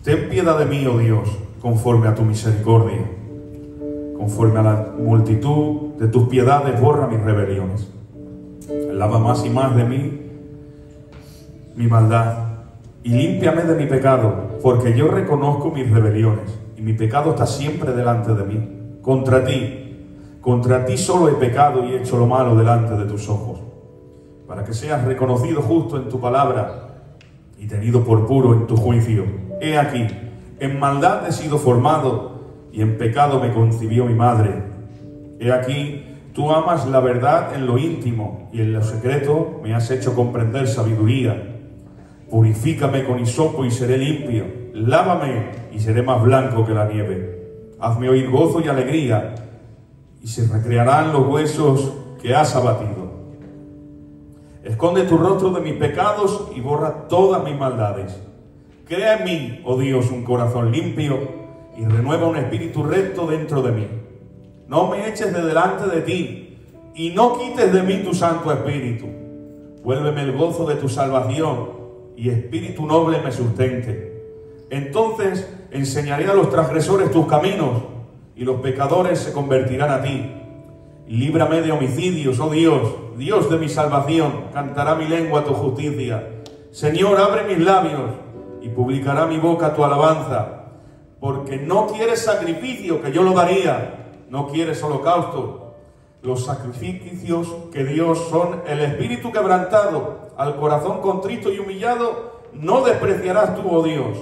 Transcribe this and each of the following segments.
Ten piedad de mí, oh Dios, conforme a tu misericordia. Conforme a la multitud de tus piedades, borra mis rebeliones. Lava más y más de mí mi maldad y límpiame de mi pecado, porque yo reconozco mis rebeliones y mi pecado está siempre delante de mí. Contra ti solo he pecado y he hecho lo malo delante de tus ojos, para que seas reconocido justo en tu palabra y tenido por puro en tu juicio. He aquí, en maldad he sido formado y en pecado me concibió mi madre. He aquí, tú amas la verdad en lo íntimo y en lo secreto me has hecho comprender sabiduría. Purifícame con hisopo y seré limpio. Lávame y seré más blanco que la nieve. Hazme oír gozo y alegría y se recrearán los huesos que has abatido. Esconde tu rostro de mis pecados y borra todas mis maldades. Crea en mí, oh Dios, un corazón limpio y renueva un espíritu recto dentro de mí. No me eches de delante de ti y no quites de mí tu Santo Espíritu. Vuélveme el gozo de tu salvación y espíritu noble me sustente. Entonces enseñaré a los transgresores tus caminos y los pecadores se convertirán a ti. Líbrame de homicidios, oh Dios, Dios de mi salvación, cantará mi lengua tu justicia. Señor, abre mis labios y publicará mi boca tu alabanza. Porque no quieres sacrificio, que yo lo daría, no quieres holocausto. Los sacrificios que Dios son el espíritu quebrantado, al corazón contrito y humillado, no despreciarás tú, oh Dios.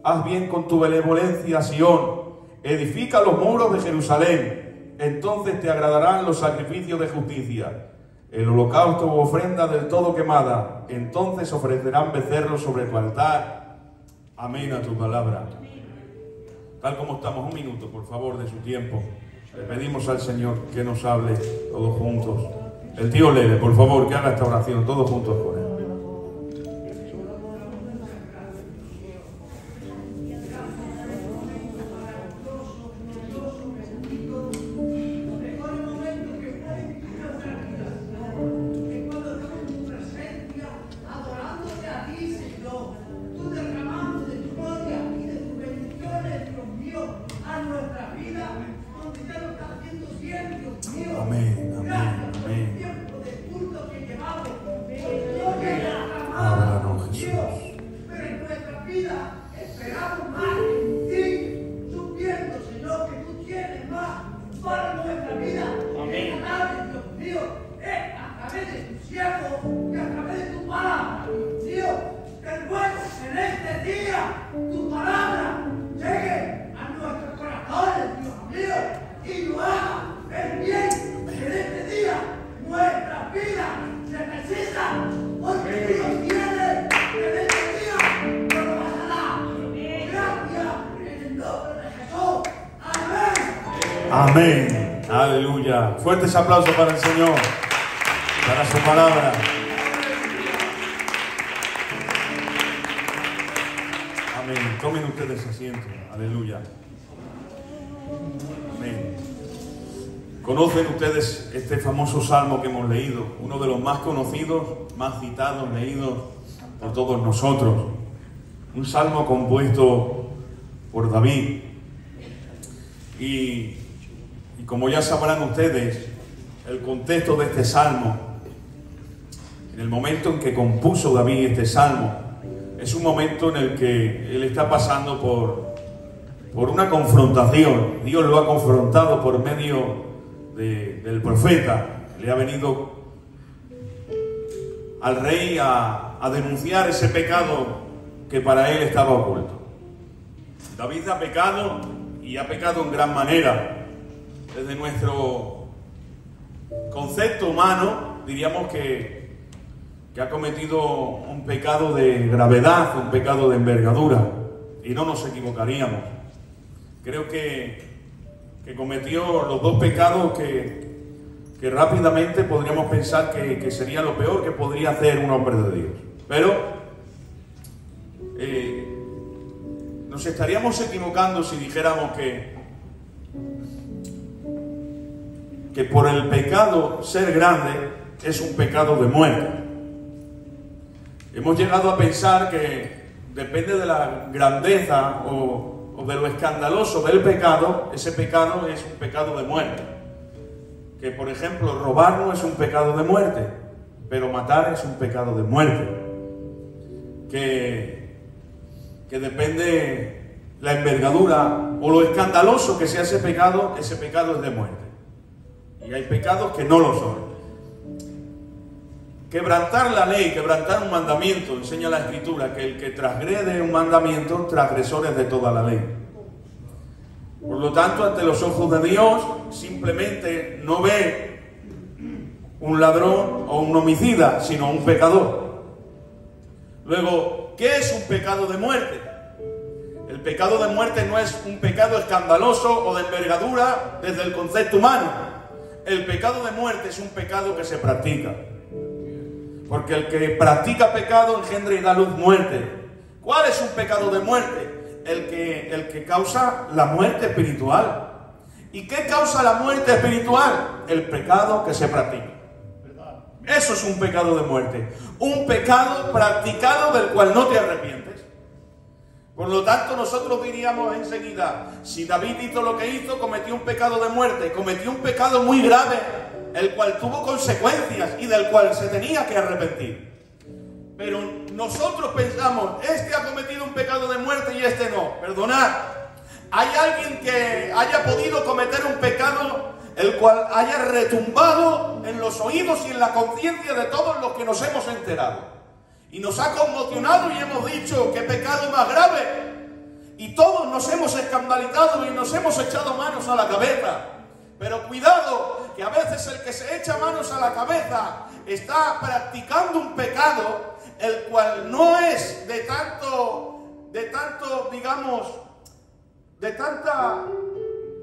Haz bien con tu benevolencia a Sión, edifica los muros de Jerusalén, entonces te agradarán los sacrificios de justicia, el holocausto u ofrenda del todo quemada, entonces ofrecerán becerros sobre tu altar. Amén a tu palabra. Tal como estamos, un minuto, por favor, de su tiempo. Le pedimos al Señor que nos hable todos juntos. El tío Lele, por favor, que haga esta oración todos juntos con él. Amén, amén, amén. Háblanos, Jesús. Pero en nuestra vida esperamos más en ti, supiendo, Señor, que tú tienes más para nuestra vida. Amén. Dios mío, es a través de tu siervo y a través de tu palabra. Dios, te ruego en este día tu palabra llegue a nuestros corazones, Dios mío, y nos haga el bien. En este día nuestra vida necesita, porque Dios tiene en este día nos lo pasará. Gracias en el nombre de Jesús. Amén. Amén. Aleluya. Fuertes aplausos para el Señor, para su palabra. Amén. Tomen ustedes asiento. Aleluya. Amén. ¿Conocen ustedes este famoso salmo que hemos leído? Uno de los más conocidos, más citados, leídos por todos nosotros. Un salmo compuesto por David. Y como ya sabrán ustedes, el contexto de este salmo, en el momento en que compuso David este salmo, es un momento en el que él está pasando por una confrontación. Dios lo ha confrontado por medio del profeta. Le ha venido al rey a denunciar ese pecado que para él estaba oculto. David ha pecado y ha pecado en gran manera. Desde nuestro concepto humano diríamos que ha cometido un pecado de gravedad, un pecado de envergadura, y no nos equivocaríamos. Creo que cometió los dos pecados que rápidamente podríamos pensar que sería lo peor que podría hacer un hombre de Dios. Pero nos estaríamos equivocando si dijéramos que por el pecado ser grande es un pecado de muerte. Hemos llegado a pensar que depende de la grandeza o de lo escandaloso del pecado, ese pecado es un pecado de muerte. Que por ejemplo, robar no es un pecado de muerte, pero matar es un pecado de muerte. Que depende la envergadura o lo escandaloso que sea ese pecado es de muerte. Y hay pecados que no lo son. Quebrantar la ley, quebrantar un mandamiento, enseña la Escritura que el que transgrede un mandamiento, transgresor es de toda la ley. Por lo tanto, ante los ojos de Dios, simplemente no ve un ladrón o un homicida, sino un pecador. Luego, ¿qué es un pecado de muerte? El pecado de muerte no es un pecado escandaloso o de envergadura desde el concepto humano. El pecado de muerte es un pecado que se practica. Porque el que practica pecado engendra y da luz muerte. ¿Cuál es un pecado de muerte? El que causa la muerte espiritual. ¿Y qué causa la muerte espiritual? El pecado que se practica. Eso es un pecado de muerte. Un pecado practicado del cual no te arrepientes. Por lo tanto, nosotros diríamos enseguida, si David hizo lo que hizo, cometió un pecado de muerte, cometió un pecado muy grave, el cual tuvo consecuencias y del cual se tenía que arrepentir. Pero nosotros pensamos, este ha cometido un pecado de muerte y este no. Perdonad, ¿hay alguien que haya podido cometer un pecado el cual haya retumbado en los oídos y en la conciencia de todos los que nos hemos enterado? Y nos ha conmocionado y hemos dicho, ¿qué pecado más grave? Y todos nos hemos escandalizado y nos hemos echado manos a la cabeza. Pero cuidado, que a veces el que se echa manos a la cabeza está practicando un pecado, el cual no es de tanta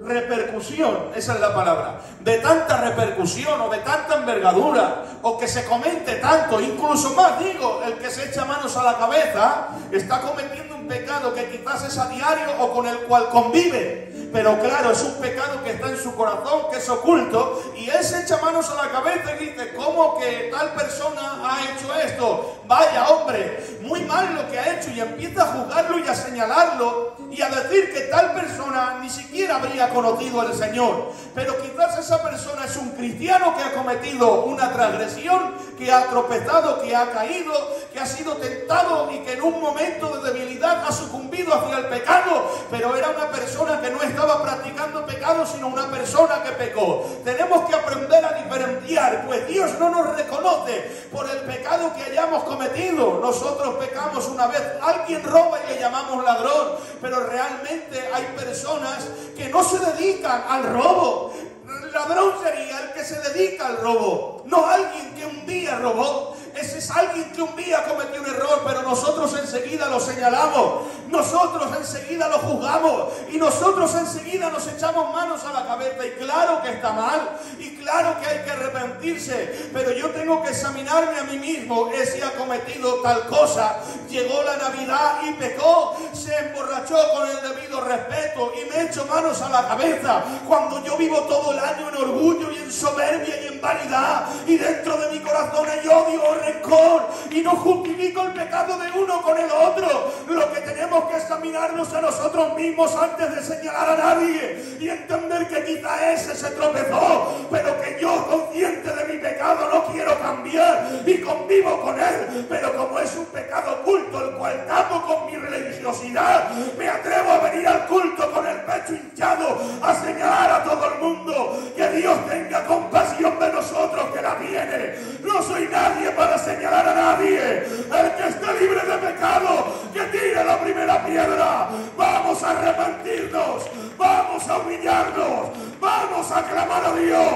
repercusión, esa es la palabra, de tanta repercusión o de tanta envergadura, o que se comente tanto, incluso más digo, el que se echa manos a la cabeza está cometiendo un pecado que quizás es a diario o con el cual convive, pero claro, es un pecado que está en su corazón, que es oculto, y él se echa manos a la cabeza y dice, ¿cómo que tal persona ha hecho esto? Vaya hombre, muy mal lo que ha hecho, y empieza a juzgarlo y a señalarlo y a decir que tal persona ni siquiera habría conocido al Señor, pero quizás esa persona es un cristiano que ha cometido una transgresión, que ha tropezado, que ha caído, que ha sido tentado y que en un momento de debilidad ha sucumbido hacia el pecado, pero era una persona que no estaba practicando pecado, sino una persona que pecó. Tenemos que aprender a diferenciar, pues Dios no nos reconoce por el pecado que hayamos cometido. Nosotros pecamos una vez, alguien roba y le llamamos ladrón, pero realmente hay personas que no se dedican al robo. El ladrón sería el que se dedica al robo, no alguien que un día robó. Ese es alguien que un día cometió un error, pero nosotros enseguida lo señalamos, nosotros enseguida lo juzgamos y nosotros enseguida nos echamos manos a la cabeza. Y claro que está mal, y claro que hay que arrepentirse, pero yo tengo que examinarme a mí mismo. Ese ha cometido tal cosa, llegó la Navidad y pecó, se emborrachó con el debido respeto y me echo manos a la cabeza, cuando yo vivo todo el año en orgullo y en soberbia y en vanidad, y dentro de mi corazón hay odio o rencor, y no justifico el pecado de uno con el otro. Lo que tenemos que examinarnos a nosotros mismos antes de señalar a nadie, y entender que quizá ese se tropezó, pero que yo, consciente de mi pecado, no quiero cambiar y convivo con él, pero como es un pecado oculto el cual tapo con mi religiosidad, me atrevo a venir al culto con el pecho hinchado a señalar a todo el mundo que Dios tenga compasión de nosotros, que la tiene. No soy nadie para señalar a nadie. El que esté libre de pecado, que tire la primera piedra. Vamos a arrepentirnos, vamos a humillarnos, vamos a clamar a Dios.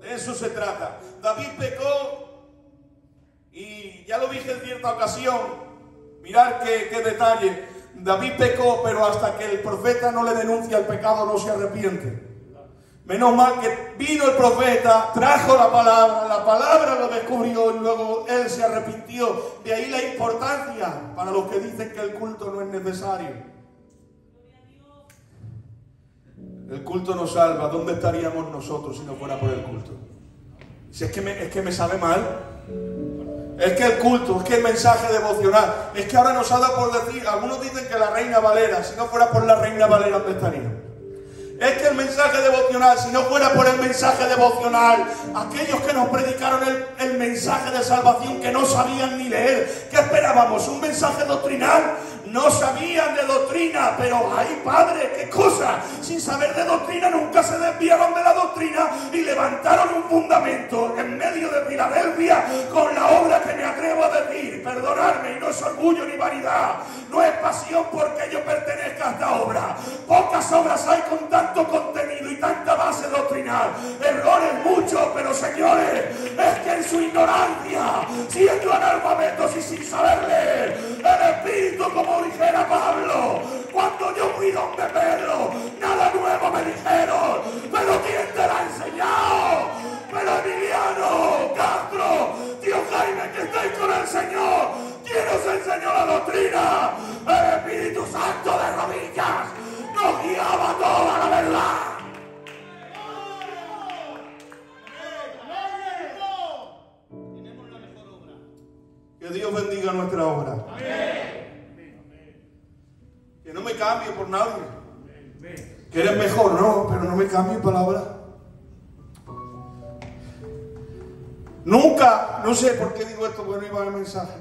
De eso se trata. David pecó, y ya lo dije en cierta ocasión. Mirad qué detalle. David pecó, pero hasta que el profeta no le denuncia el pecado no se arrepiente. Menos mal que vino el profeta, trajo la palabra lo descubrió y luego él se arrepintió. De ahí la importancia para los que dicen que el culto no es necesario. El culto nos salva. ¿Dónde estaríamos nosotros si no fuera por el culto? Si es que me sabe mal. Es que el culto, es que el mensaje devocional, es que ahora nos ha dado por decir, algunos dicen que la Reina Valera, si no fuera por la Reina Valera, ¿dónde estaría? Es que el mensaje devocional, si no fuera por el mensaje devocional, aquellos que nos predicaron el mensaje de salvación que no sabían ni leer, ¿qué esperábamos? ¿Un mensaje doctrinal? No sabían de doctrina, pero ¡ay, padre! ¡Qué cosa! Sin saber de doctrina nunca se desviaron de la doctrina y levantaron un fundamento en medio de Filadelfia con la obra que me atrevo a decir, perdonadme, y no es orgullo ni vanidad, no es pasión porque yo pertenezca a esta obra. Pocas obras hay con tanto contenido y tanta base doctrinal. Errores muchos, pero señores, es que en su ignorancia, siendo analfabetos y sin saber leer, el Espíritu, como dijera Pablo, cuando yo fui donde Pedro, nada nuevo me dijeron, pero ¿quién te la ha enseñado? Pero Emiliano, Castro, tío Jaime, que estáis con el Señor, ¿quién os enseñó la doctrina? El Espíritu Santo de rodillas nos guiaba toda la verdad. Tenemos la mejor obra. Que Dios bendiga nuestra obra. Amén. Que no me cambie por nadie. Que eres mejor, no, pero no me cambie palabra. Nunca, no sé por qué digo esto, porque no iba a ver el mensaje.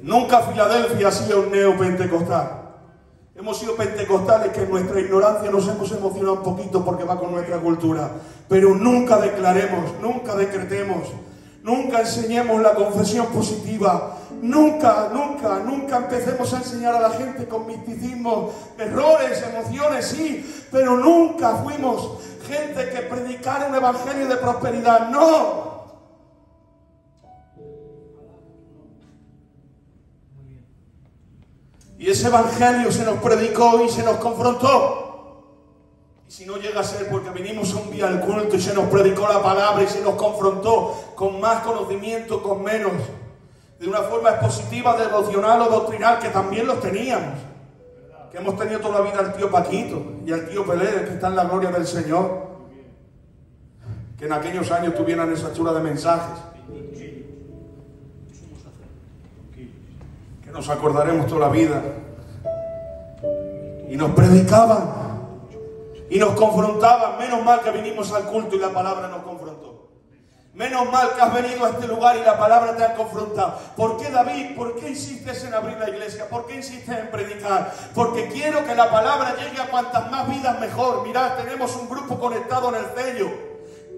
Nunca Filadelfia ha sido un neopentecostal. Hemos sido pentecostales que en nuestra ignorancia nos hemos emocionado un poquito porque va con nuestra cultura. Pero nunca declaremos, nunca decretemos, nunca enseñemos la confesión positiva. Nunca empecemos a enseñar a la gente con misticismo, errores, emociones, sí, pero nunca fuimos gente que predicara un evangelio de prosperidad, no. Y ese evangelio se nos predicó y se nos confrontó. Y si no llega a ser porque vinimos un día al culto y se nos predicó la palabra y se nos confrontó con más conocimiento, con menos, de una forma expositiva, devocional o doctrinal, que también los teníamos, que hemos tenido toda la vida al tío Paquito y al tío Pelé, que está en la gloria del Señor, que en aquellos años tuvieran esa chula de mensajes, que nos acordaremos toda la vida, y nos predicaban y nos confrontaban. Menos mal que vinimos al culto y la palabra nos confrontó. Menos mal que has venido a este lugar y la palabra te ha confrontado. ¿Por qué, David? ¿Por qué insistes en abrir la iglesia? ¿Por qué insistes en predicar? Porque quiero que la palabra llegue a cuantas más vidas mejor. Mirad, tenemos un grupo conectado en el sello,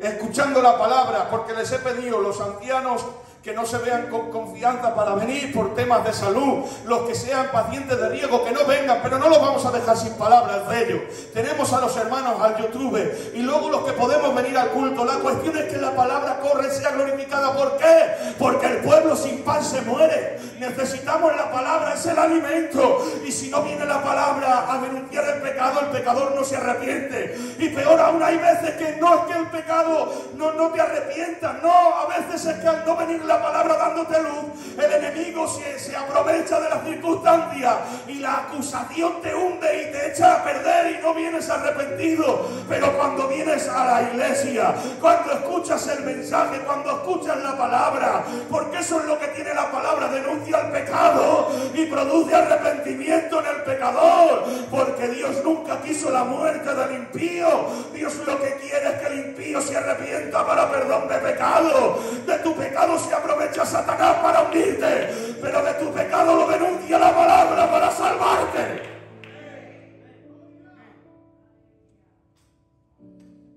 escuchando la palabra, porque les he pedido, los ancianos que no se vean con confianza para venir por temas de salud, los que sean pacientes de riesgo, que no vengan, pero no los vamos a dejar sin palabras de ellos. Tenemos a los hermanos al YouTube y luego los que podemos venir al culto. La cuestión es que la palabra corre y sea glorificada. ¿Por qué? Porque el pueblo sin pan se muere. Necesitamos la palabra, es el alimento, y si no viene la palabra a denunciar el pecado, el pecador no se arrepiente. Y peor aún, hay veces que no es que el pecado no te arrepientas, no, a veces es que al no venir la palabra dándote luz, el enemigo se aprovecha de las circunstancias y la acusación te hunde y te echa a perder y no vienes arrepentido. Pero cuando vienes a la iglesia, cuando escuchas el mensaje, cuando escuchas la palabra, porque eso es lo que tiene la palabra, denuncia el pecado y produce arrepentimiento en el pecador, porque Dios nunca quiso la muerte del impío. Dios lo que quiere es que el impío se arrepienta para perdón de pecado. De tu pecado se aprovecha Satanás para hundirte, pero de tu pecado lo denuncia la palabra para salvarte.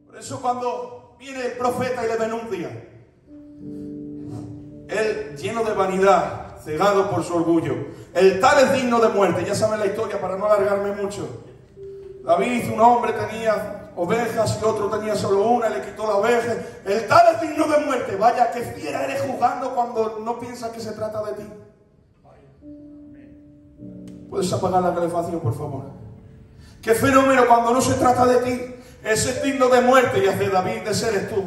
Por eso cuando viene el profeta y le denuncia, él, lleno de vanidad, cegado por su orgullo, el tal es digno de muerte. Ya saben la historia para no alargarme mucho. David, un hombre, tenía ovejas y otro tenía solo una, y le quitó la oveja. El tal es digno de muerte. Vaya, que fiera eres jugando cuando no piensas que se trata de ti. ¿Puedes apagar la calefacción, por favor? Qué fenómeno cuando no se trata de ti. Ese es digno de muerte, y hace David, ese eres tú.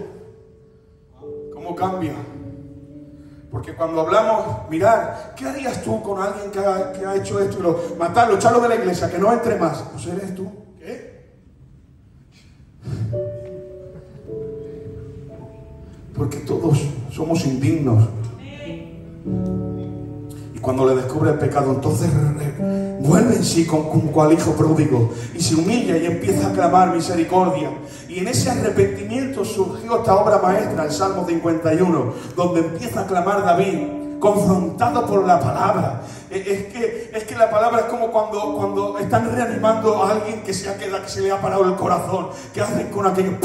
¿Cómo cambia? Porque cuando hablamos, mirar, ¿qué harías tú con alguien que ha hecho esto? Y matarlo, echarlo de la iglesia, que no entre más. Pues eres tú. ¿Qué? Porque todos somos indignos. Y cuando le descubre el pecado, entonces vuelve en sí como cual hijo pródigo y se humilla y empieza a clamar misericordia. Y en ese arrepentimiento surgió esta obra maestra, el Salmo 51, donde empieza a clamar David, confrontado por la palabra. Es que la palabra es como cuando están reanimando a alguien que se le ha parado el corazón, que hacen con aquello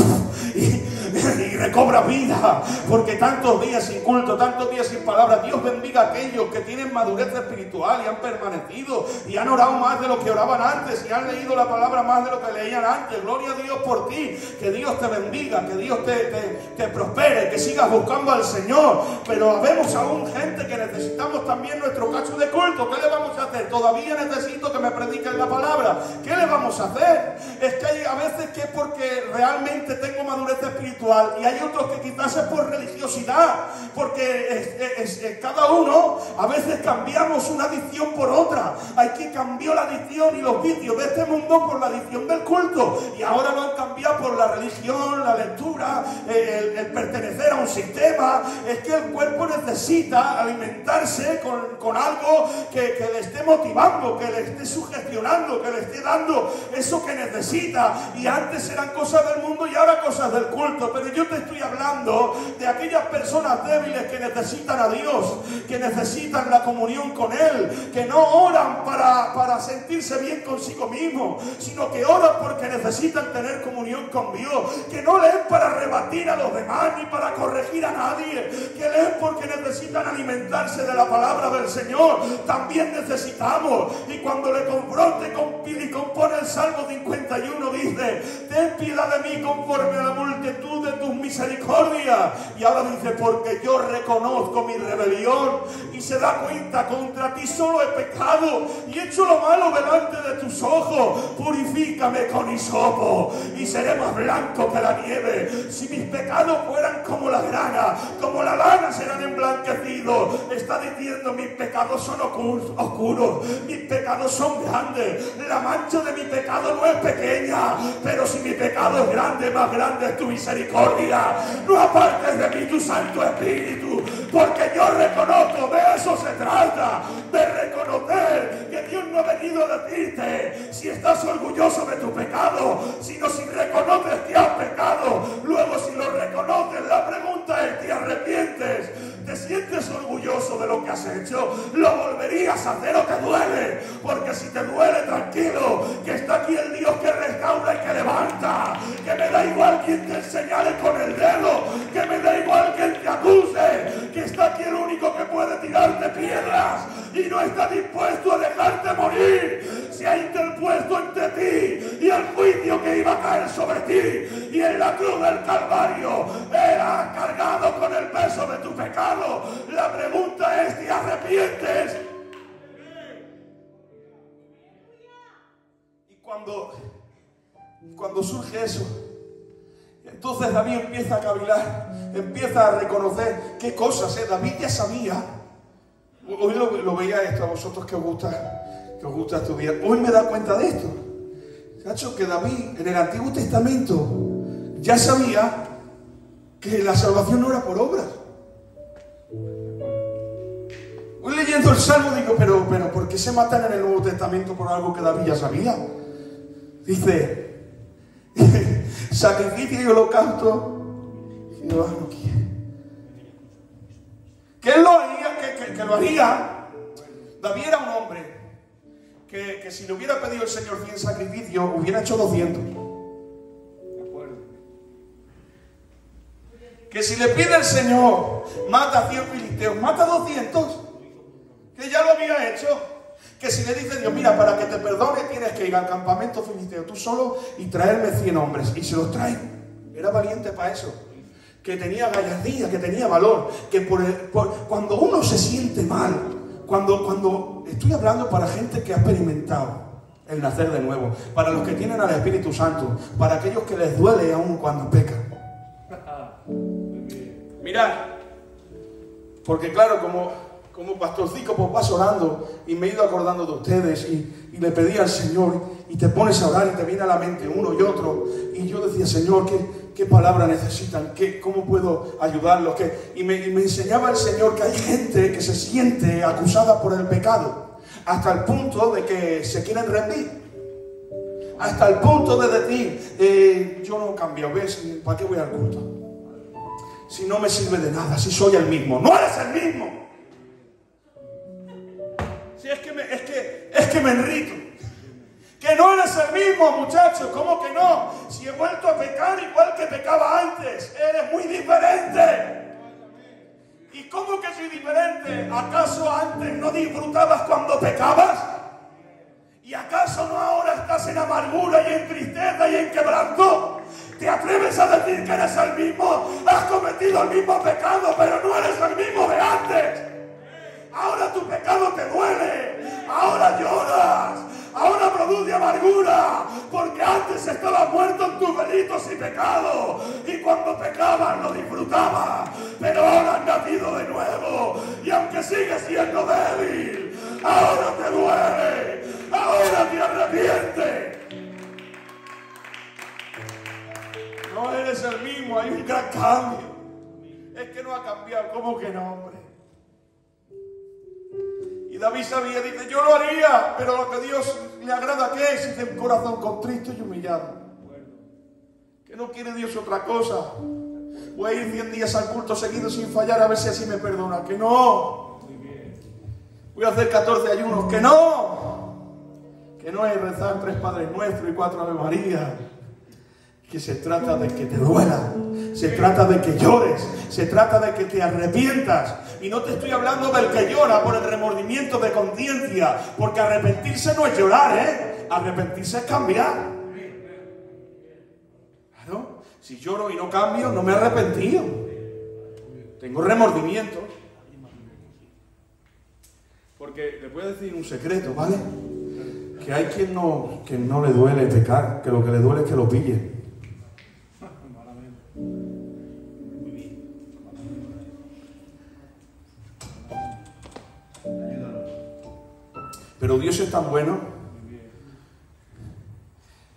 y recobra vida, porque tantos días sin culto, tantos días sin palabra. Dios bendiga a aquellos que tienen madurez espiritual y han permanecido y han orado más de lo que oraban antes y han leído la palabra más de lo que leían antes. Gloria a Dios por ti, que Dios te bendiga, que Dios te prospere, que sigas buscando al Señor. Pero habemos aún gente que necesitamos también nuestro cacho de culto. ¿Qué le vamos a hacer? Todavía necesito que me prediquen la palabra. ¿Qué le vamos a hacer? Es que hay a veces que es porque realmente tengo madurez espiritual y hay otros que quizás es por religiosidad, porque cada uno a veces cambiamos una adicción por otra. Hay quien cambió la adicción y los vicios de este mundo por la adicción del culto y ahora lo han cambiado por la religión, la lectura, el pertenecer a un sistema. Es que el cuerpo necesita alimentarse con algo que le esté motivando, que le esté sugestionando, que le esté dando eso que necesita. Y antes eran cosas del mundo y ahora cosas del culto. Pero yo te estoy hablando de aquellas personas débiles que necesitan a Dios, que necesitan la comunión con Él, que no oran para sentirse bien consigo mismo, sino que oran porque necesitan tener comunión con Dios, que no leen para rebatir a los demás ni para corregir a nadie, que leen porque necesitan alimentarse de la palabra del Señor. También necesitamos. Y cuando le confronte y compone el Salmo 51, dice: ten piedad de mí conforme a la multitud de tus misericordias. Y ahora dice: porque yo reconozco mi rebelión. Y se da cuenta: contra ti solo he pecado y he hecho lo malo delante de tus ojos. Purifícame con hisopo y seré más blanco que la nieve. Si mis pecados fueran como la grana, como la lana serán emblanquecidos. Está diciendo: mis pecados son oscuros, mis pecados son grandes. La mancha de mi pecado no es pequeña, pero si mi pecado es grande, más grande es tu misericordia. No apartes de mí tu Santo Espíritu, porque yo reconozco, de eso se trata, de reconocer que Dios no ha venido a decirte si estás orgulloso de tu pecado, sino si reconoces que has pecado. Luego, si lo reconoces, la pregunta es: ¿te arrepientes? ¿Te sientes orgulloso de lo que has hecho? ¿Lo volverías a hacer o te duele? Porque si te duele, tranquilo, que está aquí el Dios que restaura y que levanta, que me da igual quien te señale con el dedo, que me da igual quien te acuse, que está aquí el único que puede tirarte piedras y no está dispuesto a dejarte morir. Se ha interpuesto entre ti y el juicio que iba a caer sobre ti, y en la cruz del Calvario era cargado con el peso de tu pecado. La pregunta es: ¿te arrepientes? Y cuando surge eso, entonces David empieza a cavilar, empieza a reconocer qué cosas, David ya sabía. Hoy lo veía esto, a vosotros que os gusta estudiar. Hoy me da cuenta de esto. Cacho, que David en el Antiguo Testamento ya sabía que la salvación no era por obras. Hoy leyendo el Salmo digo, pero ¿por qué se matan en el Nuevo Testamento por algo que David ya sabía? Dice: sacrificio y holocausto Jehová no quiere. Que él lo haría, que lo haría. David era un hombre que si le hubiera pedido el Señor 100 sacrificios, hubiera hecho 200. Que si le pide el Señor, mata a 100 filisteos, mata a 200. Que ya lo había hecho. Que si le dice Dios: mira, para que te perdone tienes que ir al campamento filisteo tú solo y traerme 100 hombres. Y se los trae. Era valiente para eso. Que tenía gallardía, que tenía valor. Que cuando uno se siente mal, cuando estoy hablando para gente que ha experimentado el nacer de nuevo, para los que tienen al Espíritu Santo, para aquellos que les duele aún cuando pecan. Mirad, porque claro, como como pastorcico, pues vas orando y me he ido acordando de ustedes y le pedí al Señor, y te pones a orar y te viene a la mente uno y otro, y yo decía, Señor, ¿qué palabra necesitan? ¿Cómo puedo ayudarlos? Y me enseñaba el Señor que hay gente que se siente acusada por el pecado, hasta el punto de que se quieren rendir. Hasta el punto de decir, yo no cambio, ¿ves? ¿Para qué voy al culto? Si no me sirve de nada, si soy el mismo. ¡No eres el mismo! Si es que me enrico. Que no eres el mismo, muchachos. ¿Cómo que no? Si he vuelto a pecar igual que pecaba antes. Eres muy diferente. ¿Y cómo que soy diferente? ¿Acaso antes no disfrutabas cuando pecabas? ¿Y acaso no ahora estás en amargura y en tristeza y en quebranto? ¿Te atreves a decir que eres el mismo? Has cometido el mismo pecado, pero no eres el mismo de antes. Ahora tu pecado te duele. Ahora lloras. Ahora produce amargura, porque antes estabas muerto en tus delitos y pecados, y cuando pecabas lo disfrutabas, pero ahora has nacido de nuevo, y aunque sigues siendo débil, ahora te duele, ahora te arrepientes. No eres el mismo, hay un gran cambio. Es que no ha cambiado, ¿cómo que no, hombre? David sabía, dice, yo lo haría, pero lo que a Dios le agrada, ¿qué es? Dice, un corazón contristo y humillado. Que no quiere Dios otra cosa. Voy a ir 100 días al culto seguido sin fallar, a ver si así me perdona. Que no. Voy a hacer 14 ayunos. Que no. Que no es rezar 3 Padres Nuestros y 4 Ave María. Que se trata de que te duela. Se trata de que llores. Se trata de que te arrepientas. Y no te estoy hablando del que llora por el remordimiento de conciencia, porque arrepentirse no es llorar, ¿eh? Arrepentirse es cambiar. Claro, si lloro y no cambio, no me he arrepentido. Tengo remordimiento. Porque les voy a decir un secreto, ¿vale? Que hay quien no le duele pecar, que lo que le duele es que lo pille. Pero Dios es tan bueno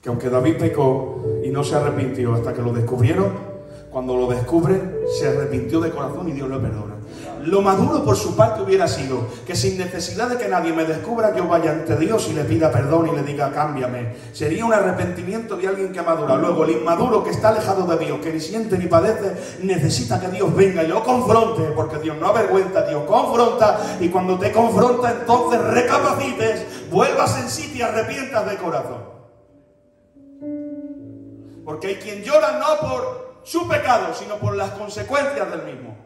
que aunque David pecó y no se arrepintió hasta que lo descubrieron, cuando lo descubre se arrepintió de corazón y Dios lo perdona. Lo maduro por su parte hubiera sido que sin necesidad de que nadie me descubra, yo vaya ante Dios y le pida perdón y le diga cámbiame. Sería un arrepentimiento de alguien que madura. Luego el inmaduro que está alejado de Dios, que ni siente ni padece, necesita que Dios venga y lo confronte, porque Dios no avergüenza, Dios confronta, y cuando te confronta entonces recapacites, vuelvas en sí y te arrepientas de corazón. Porque hay quien llora no por su pecado, sino por las consecuencias del mismo.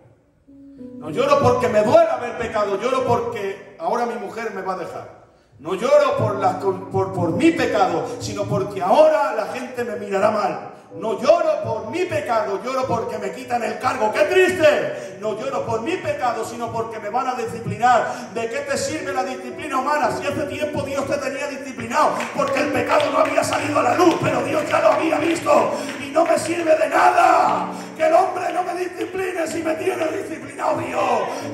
No lloro porque me duela haber pecado, lloro porque ahora mi mujer me va a dejar. No lloro por mi pecado, sino porque ahora la gente me mirará mal. No lloro por mi pecado, lloro porque me quitan el cargo. ¡Qué triste! No lloro por mi pecado, sino porque me van a disciplinar. ¿De qué te sirve la disciplina humana? Si hace tiempo Dios te tenía disciplinado, porque el pecado no había salido a la luz, pero Dios ya lo había visto. Y no me sirve de nada que el hombre no me discipline si me tiene disciplinado Dios.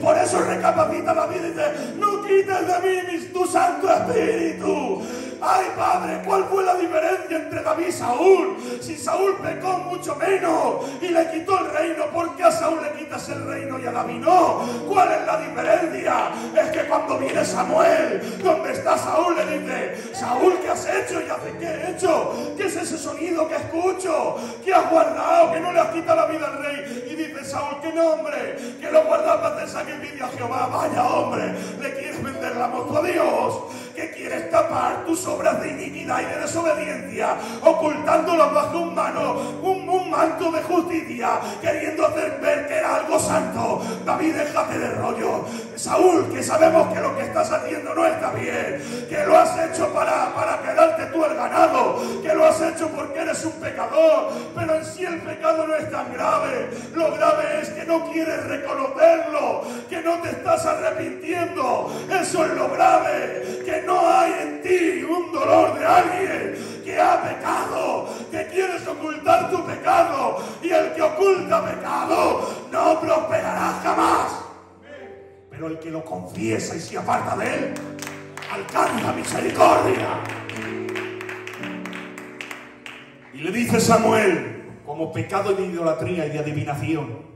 Por eso recapacita la vida y dice, no quites de mí tu Santo Espíritu. Ay, Padre, ¿cuál fue la diferencia entre David y Saúl? Si Saúl pecó mucho menos y le quitó el reino, ¿por qué a Saúl le quitas el reino y a David no? ¿Cuál es la diferencia? Es que cuando viene Samuel, donde está Saúl, le dice, Saúl, ¿qué has hecho? Y hace, ¿qué he hecho? ¿Qué es ese sonido que escucho? ¿Qué has guardado? Que no le has quitado la vida al rey. Y dice Saúl, ¿qué nombre? Que lo guardas para hacer sacrificio a Jehová. Vaya hombre, ¿le quieres vender la moto a Dios? ¿Qué quieres tapar tus obras de iniquidad y de desobediencia, ocultándolas bajo un manto de justicia, queriendo hacer ver que era algo santo? David, déjate de rollo. Saúl, que sabemos que lo que estás haciendo no está bien, que lo has hecho para quedarte tú el ganado, que lo has hecho porque eres un pecador, pero en sí el pecado no es tan grave. Lo grave es que no quieres reconocerlo, que no te estás arrepintiendo. Eso es lo grave, que no hay en ti un dolor de alguien que ha pecado, que quieres ocultar tu pecado, y el que oculta pecado no prosperará jamás. pero el que lo confiesa y se aparta de él, alcanza misericordia. Y le dice Samuel, como pecado de idolatría y de adivinación.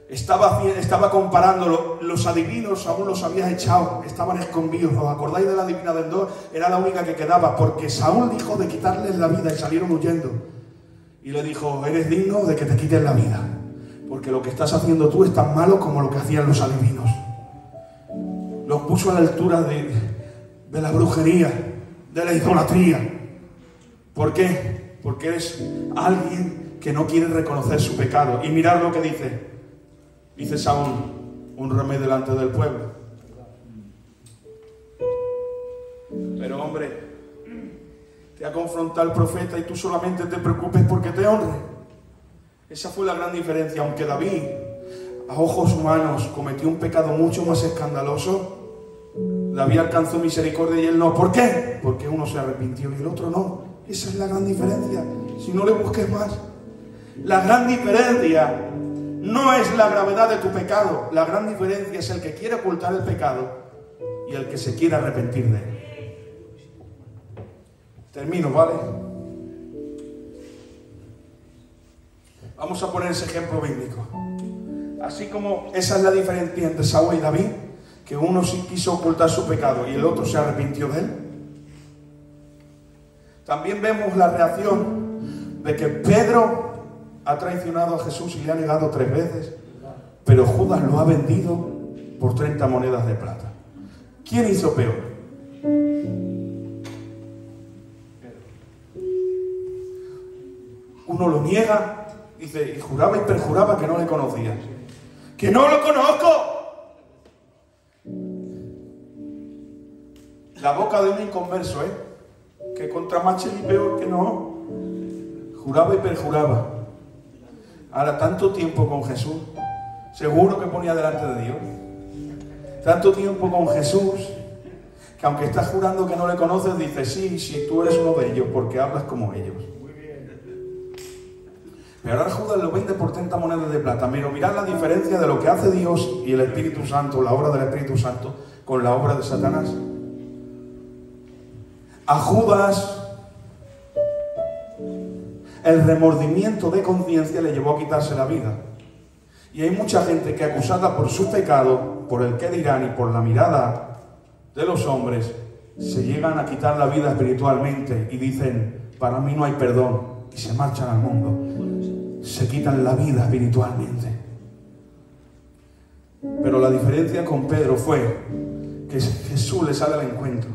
Estaba comparando, los adivinos aún los habías echado, estaban escondidos. ¿Os acordáis de la divina de Endor? Era la única que quedaba, porque Saúl dijo de quitarles la vida y salieron huyendo. Y le dijo, eres digno de que te quiten la vida, porque lo que estás haciendo tú es tan malo como lo que hacían los adivinos. Los puso a la altura de la brujería, de la idolatría. ¿Por qué? Porque eres alguien que no quiere reconocer su pecado. Y mirad lo que dice. Dice Saúl, un rey delante del pueblo. Pero hombre, te ha confrontado el profeta y tú solamente te preocupes porque te honre. Esa fue la gran diferencia. Aunque David, a ojos humanos, cometió un pecado mucho más escandaloso, David alcanzó misericordia y él no. ¿Por qué? Porque uno se arrepintió y el otro no. Esa es la gran diferencia. Si no le busques más. La gran diferencia no es la gravedad de tu pecado. La gran diferencia es el que quiere ocultar el pecado y el que se quiere arrepentir de él. Termino, ¿vale? Vamos a poner ese ejemplo bíblico. Así como esa es la diferencia entre Saúl y David, que uno sí quiso ocultar su pecado y el otro se arrepintió de él. También vemos la reacción de que Pedro ha traicionado a Jesús y le ha negado 3 veces, pero Judas lo ha vendido por 30 monedas de plata. ¿Quién hizo peor? Uno lo niega, dice, y juraba y perjuraba que no le conocía. ¡Que no lo conozco! La boca de un inconverso, que contra más y peor que no. Juraba y perjuraba. Ahora, tanto tiempo con Jesús, seguro que ponía delante de Dios. Tanto tiempo con Jesús, que aunque estás jurando que no le conoces, dices, sí, tú eres uno de ellos, porque hablas como ellos. Pero ahora Judas lo vende por 30 monedas de plata. Pero mirad la diferencia de lo que hace Dios y el Espíritu Santo, la obra del Espíritu Santo, con la obra de Satanás. A Judas el remordimiento de conciencia le llevó a quitarse la vida. Y hay mucha gente que, acusada por su pecado, por el qué dirán y por la mirada de los hombres, se llegan a quitar la vida espiritualmente y dicen, para mí no hay perdón, y se marchan al mundo. Se quitan la vida espiritualmente. Pero la diferencia con Pedro fue que Jesús le sale al encuentro.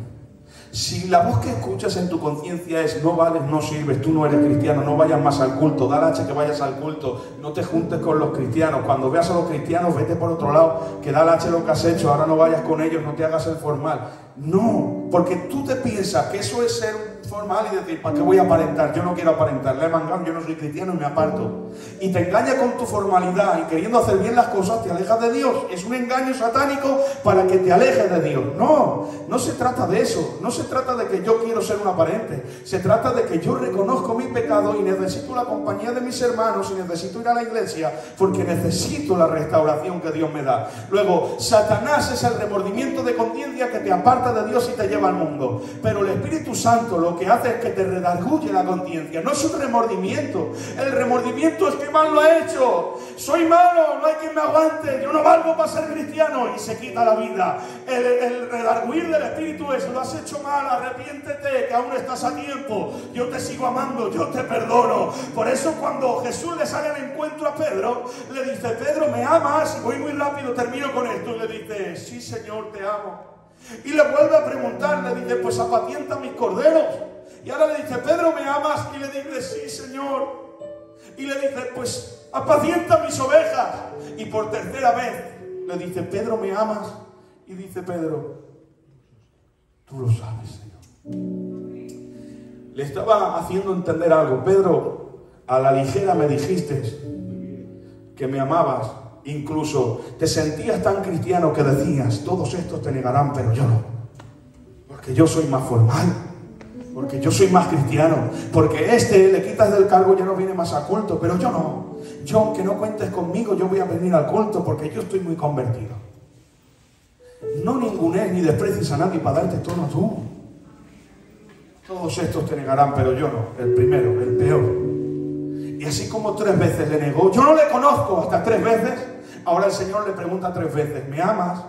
Si la voz que escuchas en tu conciencia es no vales, no sirves, tú no eres cristiano, no vayas más al culto, da lache que vayas al culto, no te juntes con los cristianos, cuando veas a los cristianos vete por otro lado, que da lache lo que has hecho, ahora no vayas con ellos, no te hagas el formal. No, porque tú te piensas que eso es ser formal y decir, ¿para qué voy a aparentar? Yo no quiero aparentar, le he mangado, yo no soy cristiano y me aparto. Y te engañas con tu formalidad y queriendo hacer bien las cosas te alejas de Dios. Es un engaño satánico para que te alejes de Dios. No, no se trata de eso. No se trata de que yo quiero ser un aparente. Se trata de que yo reconozco mi pecado y necesito la compañía de mis hermanos y necesito ir a la iglesia porque necesito la restauración que Dios me da. Luego, Satanás es el remordimiento de conciencia que te aparta de Dios y te lleva al mundo. Pero el Espíritu Santo lo que hace es que te redarguye la conciencia. No es un remordimiento. El remordimiento es que mal lo he hecho. Soy malo, no hay quien me aguante. Yo no valgo para ser cristiano y se quita la vida. El redarguir del Espíritu es, lo has hecho mal, arrepiéntete, que aún estás a tiempo. Yo te sigo amando, yo te perdono. Por eso cuando Jesús le sale al encuentro a Pedro, le dice, Pedro, ¿me amas? Y voy muy rápido, termino con esto. Y le dice, sí, Señor, te amo. Y le vuelve a preguntar, le dice, pues apacienta mis corderos. Y ahora le dice, Pedro, ¿me amas? Y le dice, sí, Señor. Y le dice, pues apacienta mis ovejas. Y por tercera vez le dice, Pedro, ¿me amas? Y dice Pedro, tú lo sabes, Señor. Le estaba haciendo entender algo. Pedro, a la ligera me dijiste que me amabas. Incluso te sentías tan cristiano que decías, todos estos te negarán, pero yo no. Porque yo soy más formal. Porque yo soy más cristiano. Porque le quitas del cargo, ya no viene más al culto. Pero yo no. Yo, aunque no cuentes conmigo, yo voy a venir al culto porque yo estoy muy convertido. No ningunees ni desprecies a nadie para darte tono tú. Todos estos te negarán, pero yo no. El primero, el peor. Y así como 3 veces le negó, yo no le conozco hasta 3 veces. Ahora el Señor le pregunta 3 veces, ¿me amas?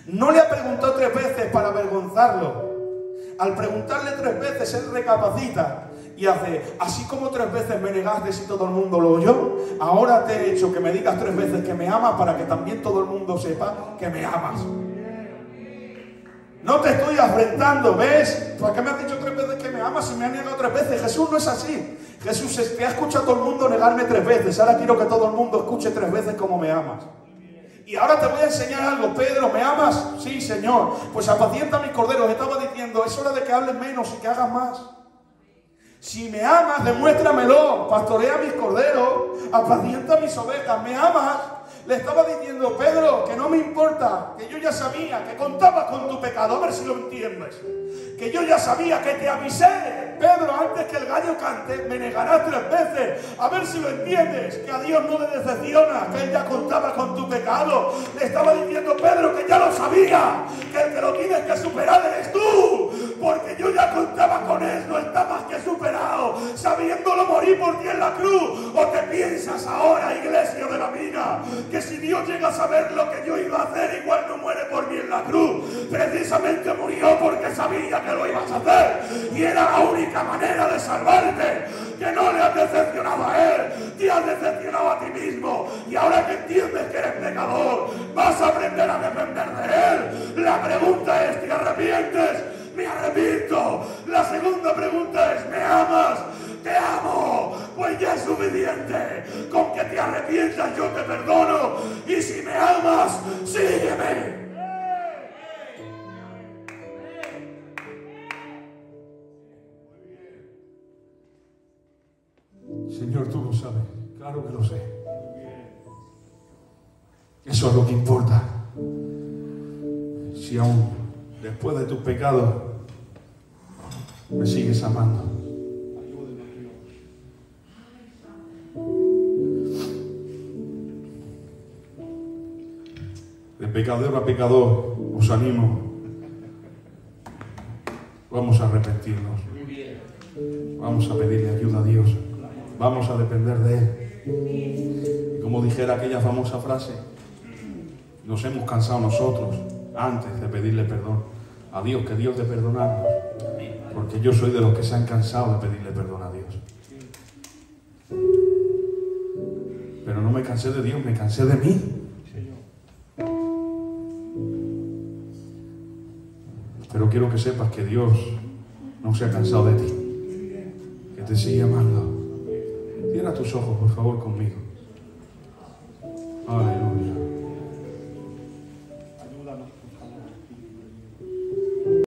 No le ha preguntado 3 veces para avergonzarlo. Al preguntarle 3 veces, él recapacita y hace, así como 3 veces me negaste y todo el mundo lo oyó, ahora te he hecho que me digas 3 veces que me amas para que también todo el mundo sepa que me amas. No te estoy afrentando, ¿ves? ¿Por qué me has dicho 3 veces que me amas y me has negado 3 veces? Jesús no es así. Jesús es que ha escuchado a todo el mundo negarme 3 veces. Ahora quiero que todo el mundo escuche 3 veces cómo me amas. Y ahora te voy a enseñar algo. Pedro, ¿me amas? Sí, Señor. Pues apacienta mis corderos. Estaba diciendo, es hora de que hables menos y que hagas más. Si me amas, demuéstramelo. Pastorea mis corderos. Apacienta mis ovejas. ¿Me amas? Le estaba diciendo, Pedro, que no me importa, que yo ya sabía, que contaba con tu pecado, a ver si lo entiendes. Que yo ya sabía, que te avisé, Pedro, antes que el gallo cante, me negarás 3 veces. A ver si lo entiendes, que a Dios no le decepciona, que Él ya contaba con tu pecado. Le estaba diciendo, Pedro, que ya lo sabía, que el que lo tienes que superar eres tú, porque yo ya contaba con Él, no está más que superado, sabiéndolo morir por ti en la cruz. ¿O te piensas ahora, iglesia de la mina, que si Dios llega a saber lo que yo iba a hacer, igual no muere por mí en la cruz? Precisamente murió porque sabía que lo ibas a hacer, y era la única manera de salvarte. Que no le has decepcionado a Él, te has decepcionado a ti mismo, y ahora que entiendes que eres pecador, vas a aprender a depender de Él. La pregunta es, ¿te arrepientes? Me arrepiento. La segunda pregunta es, ¿me amas? Te amo. Pues ya es suficiente. Con que te arrepientas yo te perdono, y si me amas, sígueme. Señor, tú lo sabes, claro que lo sé. Eso es lo que importa. Si aún después de tus pecados me sigues amando. De pecador a pecador os animo. Vamos a arrepentirnos. Vamos a pedirle ayuda a Dios. Vamos a depender de Él. Y como dijera aquella famosa frase, nos hemos cansado nosotros antes de pedirle perdón a Dios, que Dios de perdonarnos. Porque yo soy de los que se han cansado de pedirle perdón a Dios. Pero no me cansé de Dios, me cansé de mí. Pero quiero que sepas que Dios no se ha cansado de ti, que te sigue amando. Cierra tus ojos, por favor, conmigo. Aleluya.